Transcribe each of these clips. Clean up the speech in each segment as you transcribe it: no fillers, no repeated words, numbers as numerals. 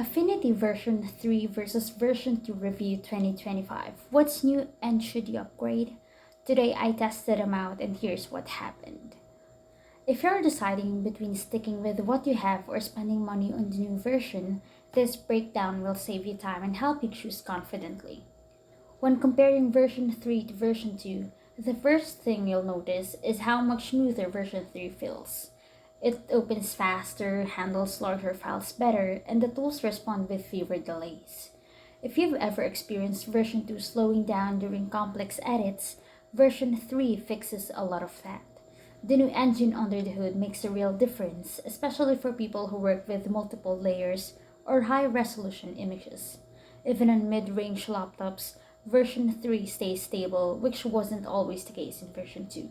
Affinity version 3 versus version 2 review 2025. What's new and should you upgrade? Today I tested them out and here's what happened. If you're deciding between sticking with what you have or spending money on the new version, this breakdown will save you time and help you choose confidently. When comparing version 3 to version 2, the first thing you'll notice is how much smoother version 3 feels. It opens faster, handles larger files better, and the tools respond with fewer delays. If you've ever experienced version 2 slowing down during complex edits, version 3 fixes a lot of that. The new engine under the hood makes a real difference, especially for people who work with multiple layers or high resolution images. Even on mid range laptops, version 3 stays stable, which wasn't always the case in version 2.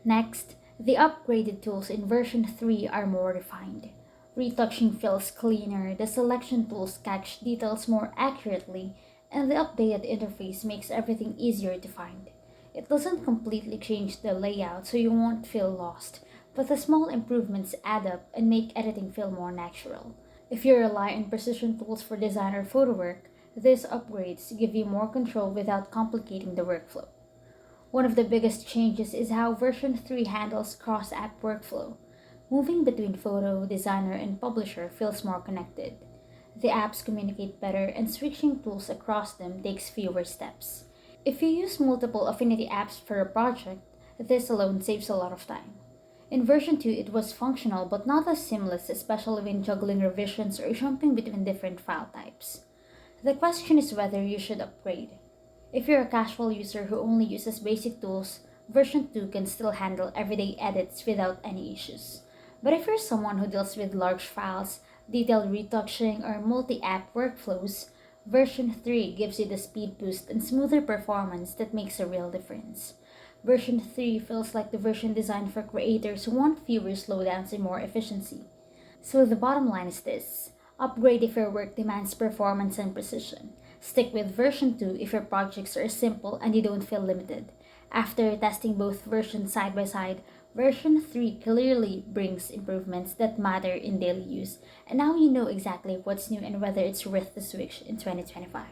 Next, the upgraded tools in version 3 are more refined. Retouching feels cleaner, the selection tools catch details more accurately, and the updated interface makes everything easier to find. It doesn't completely change the layout so you won't feel lost, but the small improvements add up and make editing feel more natural. If you rely on precision tools for design or photo work, these upgrades give you more control without complicating the workflow. One of the biggest changes is how version 3 handles cross-app workflow. Moving between photo, designer, and publisher feels more connected. The apps communicate better, and switching tools across them takes fewer steps. If you use multiple Affinity apps for a project, this alone saves a lot of time. In version 2, it was functional but not as seamless, especially when juggling revisions or jumping between different file types. The question is whether you should upgrade. If you're a casual user who only uses basic tools, version 2 can still handle everyday edits without any issues. But if you're someone who deals with large files, detailed retouching, or multi-app workflows, version 3 gives you the speed boost and smoother performance that makes a real difference. Version 3 feels like the version designed for creators who want fewer slowdowns and more efficiency. So the bottom line is this: upgrade if your work demands performance and precision. Stick with version 2 if your projects are simple and you don't feel limited. After testing both versions side by side, version 3 clearly brings improvements that matter in daily use, and now you know exactly what's new and whether it's worth the switch in 2025.